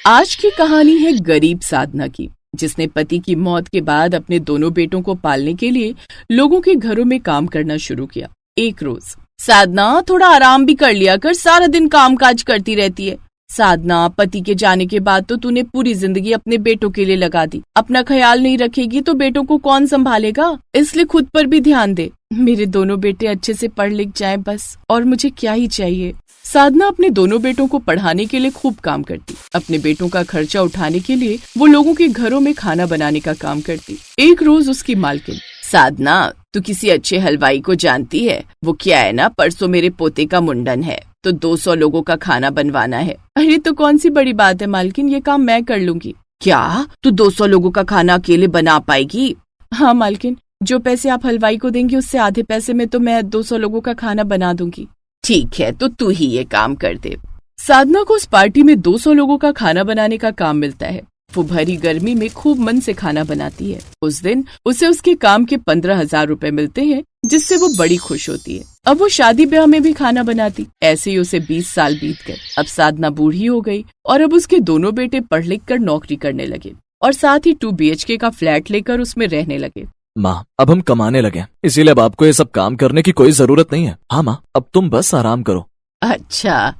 आज की कहानी है गरीब साधना की, जिसने पति की मौत के बाद अपने दोनों बेटों को पालने के लिए लोगों के घरों में काम करना शुरू किया। एक रोज, साधना थोड़ा आराम भी कर लिया कर, सारा दिन काम काज करती रहती है। साधना, पति के जाने के बाद तो तूने पूरी जिंदगी अपने बेटों के लिए लगा दी। अपना ख्याल नहीं रखेगी तो बेटों को कौन संभालेगा? इसलिए खुद पर भी ध्यान दे। मेरे दोनों बेटे अच्छे से पढ़ लिख जाएं बस, और मुझे क्या ही चाहिए। साधना अपने दोनों बेटों को पढ़ाने के लिए खूब काम करती। अपने बेटों का खर्चा उठाने के लिए वो लोगों के घरों में खाना बनाने का काम करती। एक रोज उसकी मालकिन, साधना तू किसी अच्छे हलवाई को जानती है? वो क्या है ना, परसों मेरे पोते का मुंडन है तो 200 लोगों का खाना बनवाना है। अरे तो कौन सी बड़ी बात है मालकिन, ये काम मैं कर लूंगी। क्या तू 200 लोगों का खाना अकेले बना पाएगी? हाँ मालकिन, जो पैसे आप हलवाई को देंगी उससे आधे पैसे में तो मैं 200 लोगों का खाना बना दूंगी। ठीक है, तो तू ही ये काम कर दे। साधना को उस पार्टी में 200 लोगों का खाना बनाने का काम मिलता है। वो भरी गर्मी में खूब मन से खाना बनाती है। उस दिन उसे उसके काम के 15,000 रुपए मिलते हैं, जिससे वो बड़ी खुश होती है। अब वो शादी ब्याह में भी खाना बनाती। ऐसे ही उसे 20 साल बीत गए। अब साधना बूढ़ी हो गई और अब उसके दोनों बेटे पढ़ लिख कर नौकरी करने लगे और साथ ही 2 BHK का फ्लैट लेकर उसमें रहने लगे। माँ, अब हम कमाने लगे, इसीलिए अब आपको ये सब काम करने की कोई जरूरत नहीं है। हाँ माँ, अब तुम बस आराम करो। अच्छा,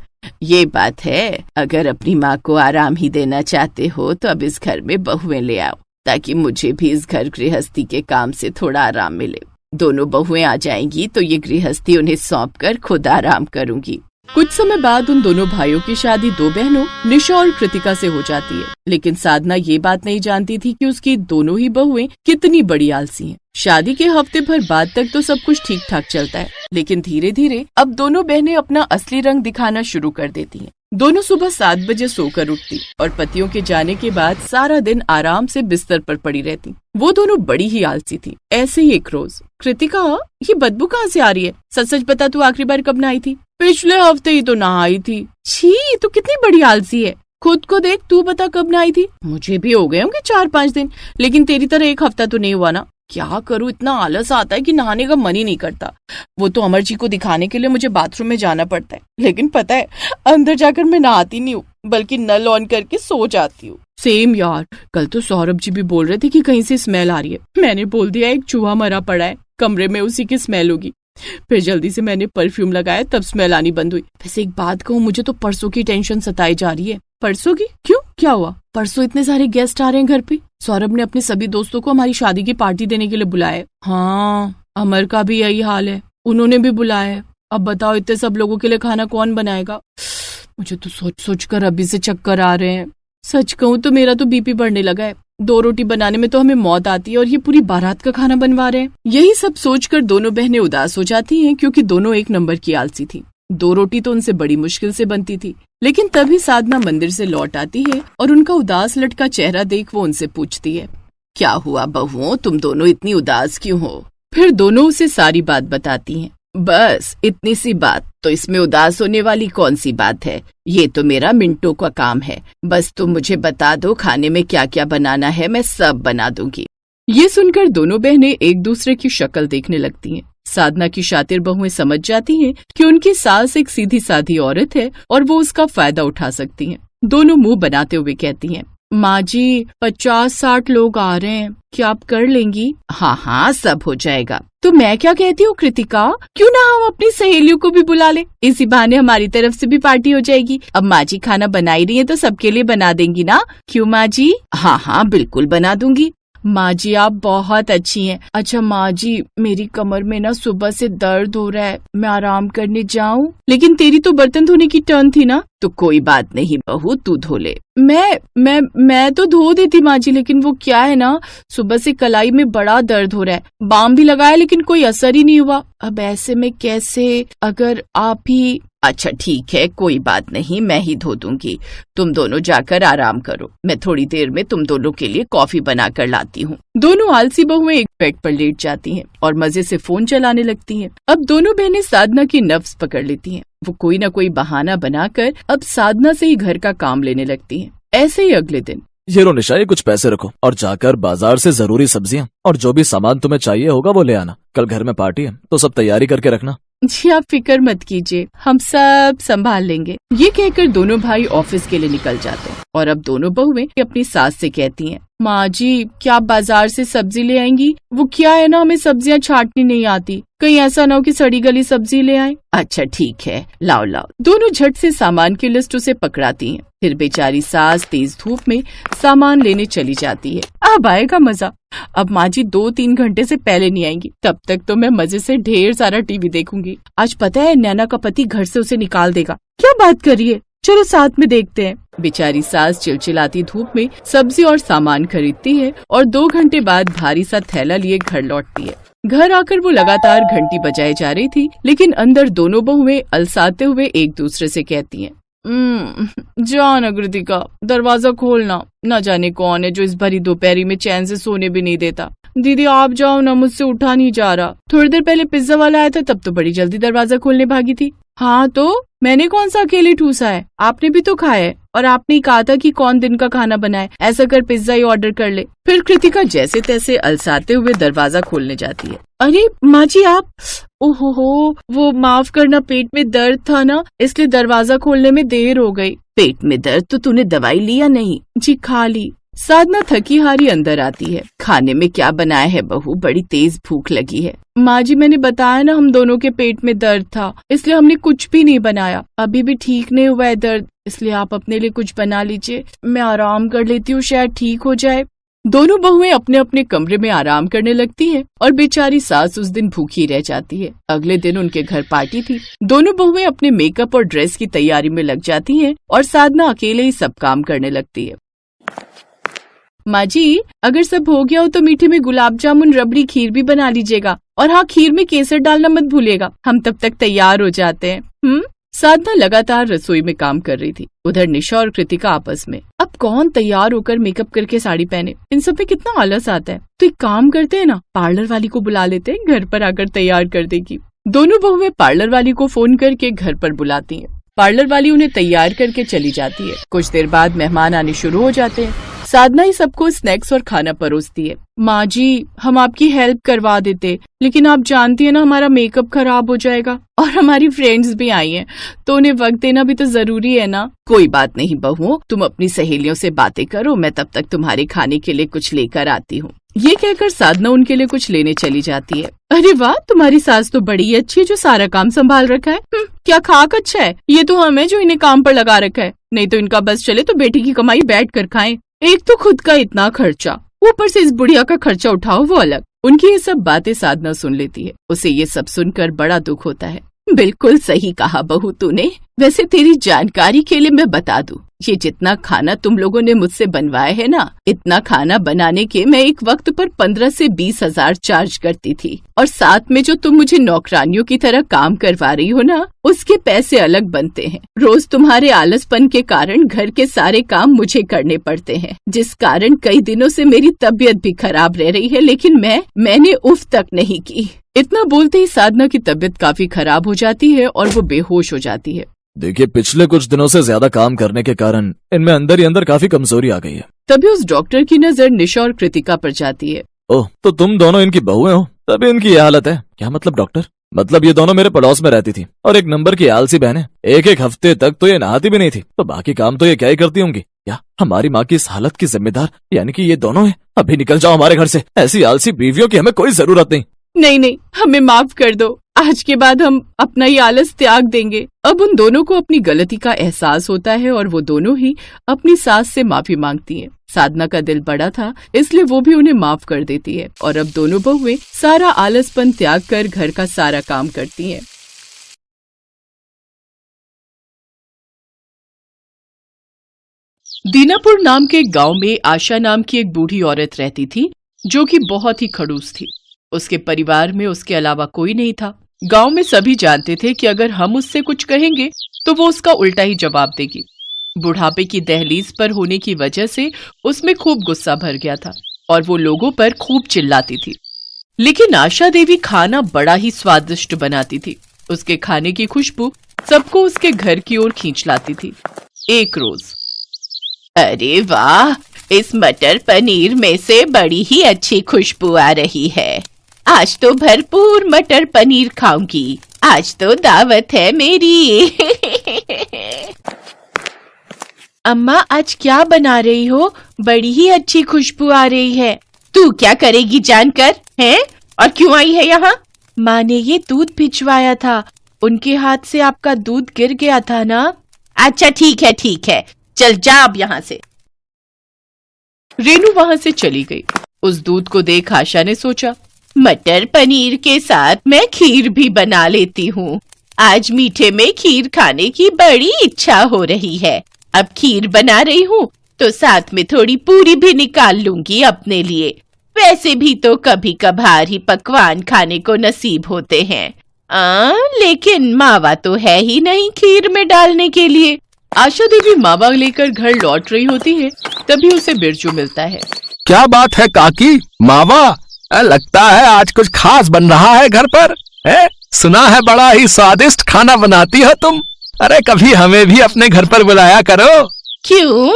ये बात है। अगर अपनी माँ को आराम ही देना चाहते हो तो अब इस घर में बहुएं ले आओ, ताकि मुझे भी इस घर गृहस्थी के काम से थोड़ा आराम मिले। दोनों बहुएं आ जाएंगी तो ये गृहस्थी उन्हें सौंप कर खुद आराम करूंगी। कुछ समय बाद उन दोनों भाइयों की शादी 2 बहनों निशा और कृतिका से हो जाती है। लेकिन साधना ये बात नहीं जानती थी कि उसकी दोनों ही बहुएं कितनी बड़ी आलसी हैं। शादी के हफ्ते भर बाद तक तो सब कुछ ठीक ठाक चलता है, लेकिन धीरे धीरे अब दोनों बहनें अपना असली रंग दिखाना शुरू कर देती हैं। दोनों सुबह 7 बजे सोकर उठती और पतियों के जाने के बाद सारा दिन आराम से बिस्तर पर पड़ी रहती। वो दोनों बड़ी ही आलसी थी। ऐसे ही एक रोज, कृतिका, ये बदबू कहाँ से आ रही है? सच सच बता, तू आखिरी बार कब नहाई थी? पिछले हफ्ते ही तो नहाई थी। छी, तू कितनी बड़ी आलसी है। खुद को देख, तू बता कब नहाई थी? मुझे भी हो गए होंगे 4-5 दिन, लेकिन तेरी तरह 1 हफ्ता तो नहीं हुआ ना। क्या करूं, इतना आलस आता है कि नहाने का मन ही नहीं करता। वो तो अमर जी को दिखाने के लिए मुझे बाथरूम में जाना पड़ता है, लेकिन पता है अंदर जाकर मैं नहाती नहीं हूँ, बल्कि नल ऑन करके सो जाती हूँ। सेम यार, कल तो सौरभ जी भी बोल रहे थे कि कहीं से स्मेल आ रही है। मैंने बोल दिया एक चूहा मरा पड़ा है कमरे में, उसी की स्मेल होगी। फिर जल्दी से मैंने परफ्यूम लगाया, तब स्मेल आनी बंद हुई। वैसे एक बात कहूँ, मुझे तो परसों की टेंशन सताई जा रही है। परसों की? क्यों, क्या हुआ? परसों इतने सारे गेस्ट आ रहे हैं घर पे। सौरभ ने अपने सभी दोस्तों को हमारी शादी की पार्टी देने के लिए बुलाया है। हाँ, अमर का भी यही हाल है, उन्होंने भी बुलाया है। अब बताओ इतने सब लोगों के लिए खाना कौन बनाएगा? मुझे तो सोच सोच कर अभी से चक्कर आ रहे हैं। सच कहूँ तो मेरा तो BP बढ़ने लगा है। 2 रोटी बनाने में तो हमें मौत आती है और ये पूरी बारात का खाना बनवा रहे हैं। यही सब सोचकर दोनों बहनें उदास हो जाती हैं, क्योंकि दोनों एक नंबर की आलसी थी। 2 रोटी तो उनसे बड़ी मुश्किल से बनती थी। लेकिन तभी साधना मंदिर से लौट आती है और उनका उदास लटका चेहरा देख वो उनसे पूछती है, क्या हुआ बहुओं, तुम दोनों इतनी उदास क्यों हो? फिर दोनों उसे सारी बात बताती हैं। बस इतनी सी बात? तो इसमें उदास होने वाली कौन सी बात है? ये तो मेरा मिनटों का काम है। बस तुम मुझे बता दो खाने में क्या क्या बनाना है, मैं सब बना दूंगी। ये सुनकर दोनों बहनें एक दूसरे की शक्ल देखने लगती हैं। साधना की शातिर बहुएं समझ जाती हैं कि उनकी सास एक सीधी साधी औरत है और वो उसका फायदा उठा सकती हैं। दोनों मुंह बनाते हुए कहती हैं, माँ जी 50-60 लोग आ रहे हैं, क्या आप कर लेंगी? हाँ हाँ, सब हो जाएगा। तो मैं क्या कहती हूँ कृतिका, क्यों ना हम अपनी सहेलियों को भी बुला लें? इसी बहाने हमारी तरफ से भी पार्टी हो जाएगी। अब माँ जी खाना बना ही रही है तो सबके लिए बना देंगी ना? क्यों माँ जी? हाँ हाँ, बिल्कुल बना दूंगी। माँ जी आप बहुत अच्छी हैं। अच्छा माँ जी, मेरी कमर में ना सुबह से दर्द हो रहा है, मैं आराम करने जाऊं? लेकिन तेरी तो बर्तन धोने की टर्न थी ना। तो कोई बात नहीं बहू, तू धो ले। मैं तो धो देती माँ जी, लेकिन वो क्या है ना, सुबह से कलाई में बड़ा दर्द हो रहा है। बाम भी लगाया लेकिन कोई असर ही नहीं हुआ। अब ऐसे में कैसे? अगर आप ही। अच्छा ठीक है, कोई बात नहीं, मैं ही धो दूंगी। तुम दोनों जाकर आराम करो, मैं थोड़ी देर में तुम दोनों के लिए कॉफी बना कर लाती हूँ। दोनों आलसी बहुएं एक बेड पर लेट जाती हैं और मजे से फोन चलाने लगती हैं। अब दोनों बहनें साधना की नफ्स पकड़ लेती हैं। वो कोई न कोई बहाना बनाकर अब साधना से ही घर का काम लेने लगती हैं। ऐसे ही अगले दिन, ये लो निशा, ये कुछ पैसे रखो और जाकर बाजार से जरूरी सब्जियां और जो भी सामान तुम्हें चाहिए होगा वो ले आना। कल घर में पार्टी है तो सब तैयारी करके रखना। जी आप फिक्र मत कीजिए, हम सब संभाल लेंगे। ये कहकर दोनों भाई ऑफिस के लिए निकल जाते हैं और अब दोनों बहुएं अपनी सास से कहती हैं, माँ जी क्या आप बाजार से सब्जी ले आएंगी? वो क्या है ना, हमें सब्जियाँ छांटनी नहीं आती, कहीं ऐसा ना हो कि सड़ी गली सब्जी ले आए। अच्छा ठीक है, लाओ लाओ। दोनों झट से सामान की लिस्ट उसे पकड़ाती हैं। फिर बेचारी सास तेज धूप में सामान लेने चली जाती है। अब आएगा मजा। अब माँ जी 2-3 घंटे से पहले नहीं आएंगी, तब तक तो मैं मजे से ढेर सारा टीवी देखूंगी। आज पता है नैना का पति घर से उसे निकाल देगा। क्या बात करिए, चलो साथ में देखते हैं। बेचारी सास चिलचिलाती धूप में सब्जी और सामान खरीदती है और 2 घंटे बाद भारी सा थैला लिए घर लौटती है। घर आकर वो लगातार घंटी बजाए जा रही थी, लेकिन अंदर दोनों बहुएं अलसाते हुए एक दूसरे से कहती हैं, जान कृतिका दरवाजा खोलना, न जाने कौन है जो इस भरी दोपहरी में चैन से सोने भी नहीं देता। दीदी आप जाओ ना, मुझसे उठा नहीं जा रहा। थोड़ी देर पहले पिज्जा वाला आया था, तब तो बड़ी जल्दी दरवाजा खोलने भागी थी। हाँ तो मैंने कौन सा अकेले ठूसा है, आपने भी तो खाया है और आपने ही कहा था कि कौन दिन का खाना बनाए, ऐसा कर पिज्जा ही ऑर्डर कर ले। फिर कृतिका जैसे तैसे अलसाते हुए दरवाजा खोलने जाती है। अरे माँ जी आप, ओहो वो माफ करना, पेट में दर्द था ना, इसलिए दरवाजा खोलने में देर हो गई। पेट में दर्द तो तूने दवाई ली या नहीं? जी खा ली। साधना थकी हारी अंदर आती है। खाने में क्या बनाया है बहू, बड़ी तेज भूख लगी है। माँ जी मैंने बताया ना, हम दोनों के पेट में दर्द था, इसलिए हमने कुछ भी नहीं बनाया। अभी भी ठीक नहीं हुआ है दर्द, इसलिए आप अपने लिए कुछ बना लीजिए, मैं आराम कर लेती हूँ, शायद ठीक हो जाए। दोनों बहुएं अपने अपने कमरे में आराम करने लगती हैं और बेचारी सास उस दिन भूखी रह जाती है। अगले दिन उनके घर पार्टी थी। दोनों बहुएं अपने मेकअप और ड्रेस की तैयारी में लग जाती हैं और साधना अकेले ही सब काम करने लगती है। माँ जी अगर सब हो गया हो तो मीठे में गुलाब जामुन, रबड़ी, खीर भी बना लीजिएगा, और हाँ खीर में केसर डालना मत भूलिएगा, हम तब तक तैयार हो जाते हैं। साधना लगातार रसोई में काम कर रही थी। उधर निशा और कृतिका आपस में, अब कौन तैयार होकर मेकअप करके साड़ी पहने, इन सब में कितना आलस आता है। तो एक काम करते हैं ना, पार्लर वाली को बुला लेते हैं, घर पर आकर तैयार कर देगी। दोनों बहुएं पार्लर वाली को फोन करके घर पर बुलाती हैं। पार्लर वाली उन्हें तैयार करके चली जाती है। कुछ देर बाद मेहमान आने शुरू हो जाते हैं। साधना ही सबको स्नैक्स और खाना परोसती है। माँ जी हम आपकी हेल्प करवा देते, लेकिन आप जानती है ना हमारा मेकअप खराब हो जाएगा, और हमारी फ्रेंड्स भी आई हैं, तो उन्हें वक्त देना भी तो जरूरी है ना। कोई बात नहीं बहू, तुम अपनी सहेलियों से बातें करो, मैं तब तक तुम्हारे खाने के लिए कुछ लेकर आती हूँ। ये कहकर साधना उनके लिए कुछ लेने चली जाती है। अरे वाह, तुम्हारी सास तो बड़ी अच्छी है जो सारा काम संभाल रखा है। क्या खाक अच्छा है, ये तो हम है जो इन्हें काम पर लगा रखा है, नहीं तो इनका बस चले तो बेटी की कमाई बैठ कर खाएं। एक तो खुद का इतना खर्चा, ऊपर से इस बुढ़िया का खर्चा उठाओ वो अलग। उनकी ये सब बातें साधना सुन लेती है। उसे ये सब सुनकर बड़ा दुख होता है। बिल्कुल सही कहा बहू तूने। वैसे तेरी जानकारी के लिए मैं बता दूं, ये जितना खाना तुम लोगों ने मुझसे बनवाया है ना, इतना खाना बनाने के मैं एक वक्त पर 15 से 20 हजार चार्ज करती थी, और साथ में जो तुम मुझे नौकरानियों की तरह काम करवा रही हो ना, उसके पैसे अलग बनते हैं। रोज तुम्हारे आलसपन के कारण घर के सारे काम मुझे करने पड़ते हैं, जिस कारण कई दिनों से मेरी तबीयत भी खराब रह रही है, लेकिन मैंने उफ तक नहीं की। इतना बोलते ही साधना की तबीयत काफी खराब हो जाती है और वो बेहोश हो जाती है। देखिए पिछले कुछ दिनों से ज्यादा काम करने के कारण इनमें अंदर ही अंदर काफी कमजोरी आ गई है। तभी उस डॉक्टर की नजर निशा और कृतिका पर जाती है। ओह, तो तुम दोनों इनकी बहुएं हो, तभी इनकी ये हालत है। क्या मतलब डॉक्टर? मतलब ये दोनों मेरे पड़ोस में रहती थी और एक नंबर की आलसी बहन है। एक हफ्ते तक तो ये नहाती भी नहीं थी, तो बाकी काम तो ये क्या ही करती होंगी। क्या हमारी माँ की इस हालत की जिम्मेदार यानी कि ये दोनों है? अभी निकल जाओ हमारे घर से, ऐसी आलसी बीवियों की हमें कोई जरूरत नहीं। नहीं, हमें माफ कर दो, आज के बाद हम अपना ये आलस त्याग देंगे। अब उन दोनों को अपनी गलती का एहसास होता है और वो दोनों ही अपनी सास से माफी मांगती हैं। साधना का दिल बड़ा था, इसलिए वो भी उन्हें माफ कर देती है और अब दोनों बहुएं सारा आलसपन त्याग कर घर का सारा काम करती हैं। दीनापुर नाम के गांव में आशा नाम की एक बूढ़ी औरत रहती थी, जो कि बहुत ही खड़ूस थी। उसके परिवार में उसके अलावा कोई नहीं था। गांव में सभी जानते थे कि अगर हम उससे कुछ कहेंगे तो वो उसका उल्टा ही जवाब देगी। बुढ़ापे की दहलीज पर होने की वजह से उसमें खूब गुस्सा भर गया था और वो लोगों पर खूब चिल्लाती थी। लेकिन आशा देवी खाना बड़ा ही स्वादिष्ट बनाती थी। उसके खाने की खुशबू सबको उसके घर की ओर खींच लाती थी। एक रोज, अरे वाह, इस मटर पनीर में से बड़ी ही अच्छी खुशबू आ रही है। आज तो भरपूर मटर पनीर खाऊंगी। आज तो दावत है मेरी। अम्मा आज क्या बना रही हो? बड़ी ही अच्छी खुशबू आ रही है। तू क्या करेगी जानकर हैं? और क्यों आई है यहाँ? माँ ने ये दूध भिजवाया था, उनके हाथ से आपका दूध गिर गया था ना। अच्छा ठीक है, चल जा अब यहाँ से। रेनू वहां से चली गई। उस दूध को देख आशा ने सोचा, मटर पनीर के साथ मैं खीर भी बना लेती हूँ। आज मीठे में खीर खाने की बड़ी इच्छा हो रही है। अब खीर बना रही हूँ तो साथ में थोड़ी पूरी भी निकाल लूंगी अपने लिए। वैसे भी तो कभी कभार ही पकवान खाने को नसीब होते हैं। लेकिन मावा तो है ही नहीं खीर में डालने के लिए। आशा देवी मावा लेकर घर लौट रही होती है, तभी उसे बिरजू मिलता है। क्या बात है काकी, मावा? लगता है आज कुछ खास बन रहा है घर पर। सुना है बड़ा ही स्वादिष्ट खाना बनाती हो तुम। अरे कभी हमें भी अपने घर पर बुलाया करो। क्यों?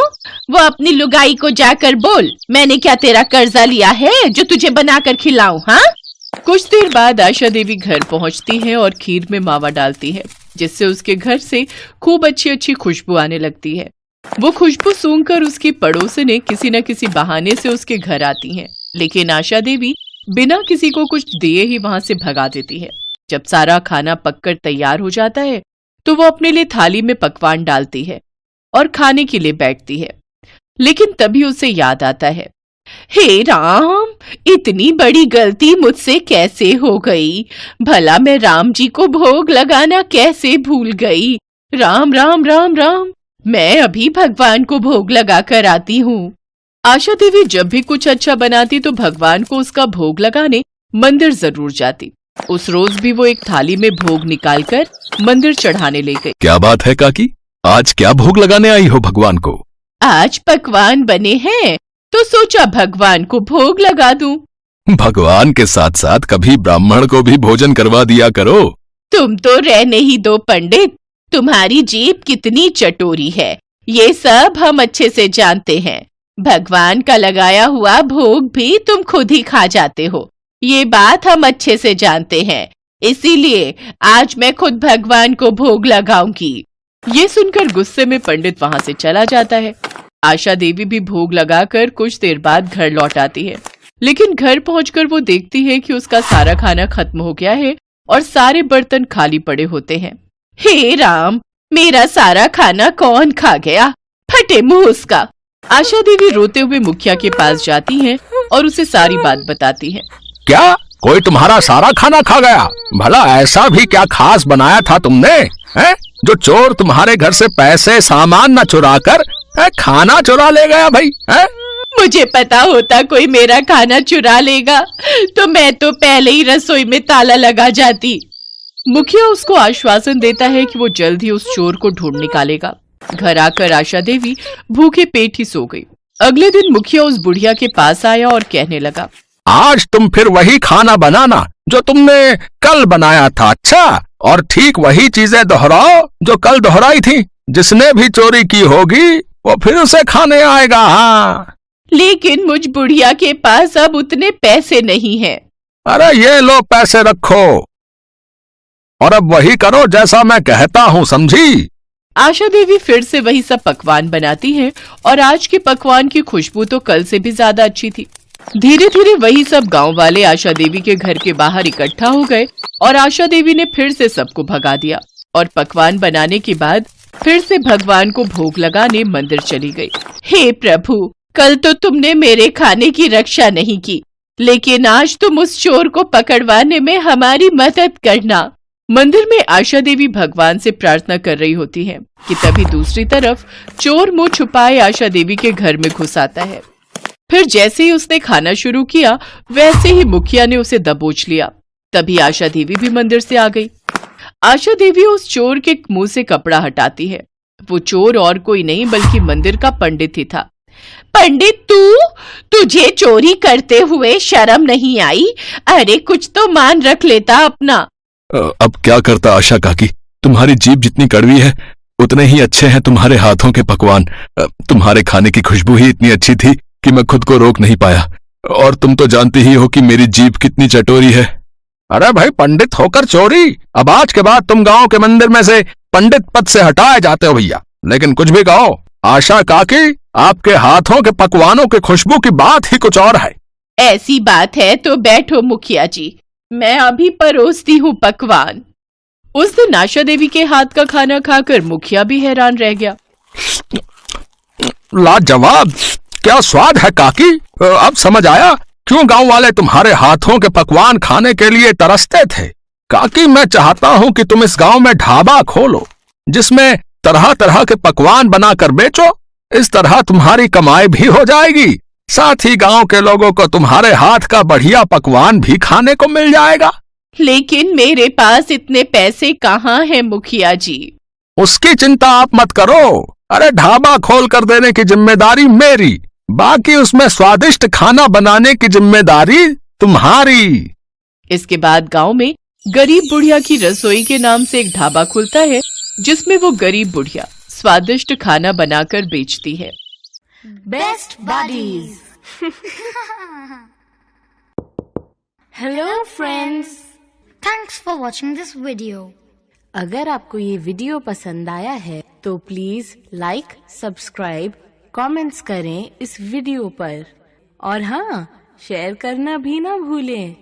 वो अपनी लुगाई को जाकर बोल, मैंने क्या तेरा कर्जा लिया है जो तुझे बनाकर खिलाऊं? हाँ। कुछ देर बाद आशा देवी घर पहुंचती है और खीर में मावा डालती है, जिससे उसके घर से खूब अच्छी खुशबू आने लगती है। वो खुशबू सूंघकर उसकी पड़ोसने किसी न किसी बहाने से उसके घर आती हैं, लेकिन आशा देवी बिना किसी को कुछ दिए ही वहां से भगा देती है। जब सारा खाना पककर तैयार हो जाता है तो वो अपने लिए थाली में पकवान डालती है और खाने के लिए बैठती है। लेकिन तभी उसे याद आता है, हे राम, इतनी बड़ी गलती मुझसे कैसे हो गई? भला मैं राम जी को भोग लगाना कैसे भूल गई? राम राम राम राम, मैं अभी भगवान को भोग लगा कर आती हूँ। आशा देवी जब भी कुछ अच्छा बनाती तो भगवान को उसका भोग लगाने मंदिर जरूर जाती। उस रोज भी वो एक थाली में भोग निकालकर मंदिर चढ़ाने ले गई। क्या बात है काकी, आज क्या भोग लगाने आई हो भगवान को? आज पकवान बने हैं तो सोचा भगवान को भोग लगा दूं। भगवान के साथ साथ कभी ब्राह्मण को भी भोजन करवा दिया करो। तुम तो रहने ही दो पंडित, तुम्हारी जीभ कितनी चटोरी है ये सब हम अच्छे से जानते हैं। भगवान का लगाया हुआ भोग भी तुम खुद ही खा जाते हो, ये बात हम अच्छे से जानते हैं। इसीलिए आज मैं खुद भगवान को भोग लगाऊंगी। ये सुनकर गुस्से में पंडित वहां से चला जाता है। आशा देवी भी भोग लगाकर कुछ देर बाद घर लौट आती है, लेकिन घर पहुंचकर वो देखती है कि उसका सारा खाना खत्म हो गया है और सारे बर्तन खाली पड़े होते हैं। हे राम, मेरा सारा खाना कौन खा गया? फटे मुंह उसका। आशा देवी रोते हुए मुखिया के पास जाती हैं और उसे सारी बात बताती है। क्या कोई तुम्हारा सारा खाना खा गया? भला ऐसा भी क्या खास बनाया था तुमने, है? जो चोर तुम्हारे घर से पैसे सामान न चुरा कर खाना चुरा ले गया भाई, है? मुझे पता होता कोई मेरा खाना चुरा लेगा तो मैं तो पहले ही रसोई में ताला लगा जाती। मुखिया उसको आश्वासन देता है कि वो जल्द ही उस चोर को ढूंढ निकालेगा। घर आकर आशा देवी भूखे पेट ही सो गई। अगले दिन मुखिया उस बुढ़िया के पास आया और कहने लगा, आज तुम फिर वही खाना बनाना जो तुमने कल बनाया था। अच्छा, और ठीक वही चीजें दोहराओ जो कल दोहराई थी। जिसने भी चोरी की होगी वो फिर उसे खाने आएगा। हाँ, लेकिन मुझ बुढ़िया के पास अब उतने पैसे नहीं हैं। अरे ये लो पैसे रखो और अब वही करो जैसा मैं कहता हूँ, समझी? आशा देवी फिर से वही सब पकवान बनाती है और आज के पकवान की खुशबू तो कल से भी ज्यादा अच्छी थी। धीरे धीरे वही सब गांव वाले आशा देवी के घर के बाहर इकट्ठा हो गए और आशा देवी ने फिर से सबको भगा दिया और पकवान बनाने के बाद फिर से भगवान को भोग लगाने मंदिर चली गई। हे प्रभु, कल तो तुमने मेरे खाने की रक्षा नहीं की, लेकिन आज तुम उस चोर को पकड़वाने में हमारी मदद करना। मंदिर में आशा देवी भगवान से प्रार्थना कर रही होती है कि तभी दूसरी तरफ चोर मुंह छुपाए आशा देवी के घर में घुस आता है। फिर जैसे ही उसने खाना शुरू किया वैसे ही मुखिया ने उसे दबोच लिया। तभी आशा देवी भी मंदिर से आ गई। आशा देवी उस चोर के मुंह से कपड़ा हटाती है। वो चोर और कोई नहीं बल्कि मंदिर का पंडित ही था। पंडित, तुझे चोरी करते हुए शर्म नहीं आई? अरे कुछ तो मान रख लेता अपना। अब क्या करता आशा काकी, तुम्हारी जीभ जितनी कड़वी है उतने ही अच्छे हैं तुम्हारे हाथों के पकवान। तुम्हारे खाने की खुशबू ही इतनी अच्छी थी कि मैं खुद को रोक नहीं पाया। और तुम तो जानती ही हो कि मेरी जीभ कितनी चटोरी है। अरे भाई, पंडित होकर चोरी? अब आज के बाद तुम गांव के मंदिर में से पंडित पद से हटाए जाते हो भैया। लेकिन कुछ भी कहो, आशा काकी, आपके हाथों के पकवानों की खुशबू की बात ही कुछ और है। ऐसी बात है तो बैठो मुखिया जी, मैं अभी परोसती हूँ पकवान। उस दिन आशा देवी के हाथ का खाना खाकर मुखिया भी हैरान रह गया। लाजवाब, क्या स्वाद है काकी। अब समझ आया क्यों गांव वाले तुम्हारे हाथों के पकवान खाने के लिए तरसते थे। काकी, मैं चाहता हूं कि तुम इस गांव में ढाबा खोलो जिसमें तरह तरह के पकवान बनाकर बेचो। इस तरह तुम्हारी कमाई भी हो जाएगी, साथ ही गांव के लोगों को तुम्हारे हाथ का बढ़िया पकवान भी खाने को मिल जाएगा। लेकिन मेरे पास इतने पैसे कहाँ हैं मुखिया जी? उसकी चिंता आप मत करो। अरे, ढाबा खोल कर देने की जिम्मेदारी मेरी, बाकी उसमें स्वादिष्ट खाना बनाने की जिम्मेदारी तुम्हारी। इसके बाद गांव में गरीब बुढ़िया की रसोई के नाम से एक ढाबा खुलता है जिसमें वो गरीब बुढ़िया स्वादिष्ट खाना बनाकर बेचती है। Best buddies. Hello friends, thanks for watching this video. अगर आपको ये वीडियो पसंद आया है तो प्लीज लाइक, सब्सक्राइब, कमेंट्स करें इस वीडियो पर, और हाँ, शेयर करना भी ना भूलें।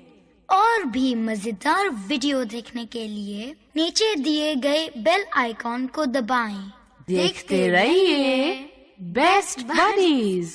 और भी मजेदार वीडियो देखने के लिए नीचे दिए गए बेल आइकॉन को दबाएं। देखते रहिए बेस्ट बडीज।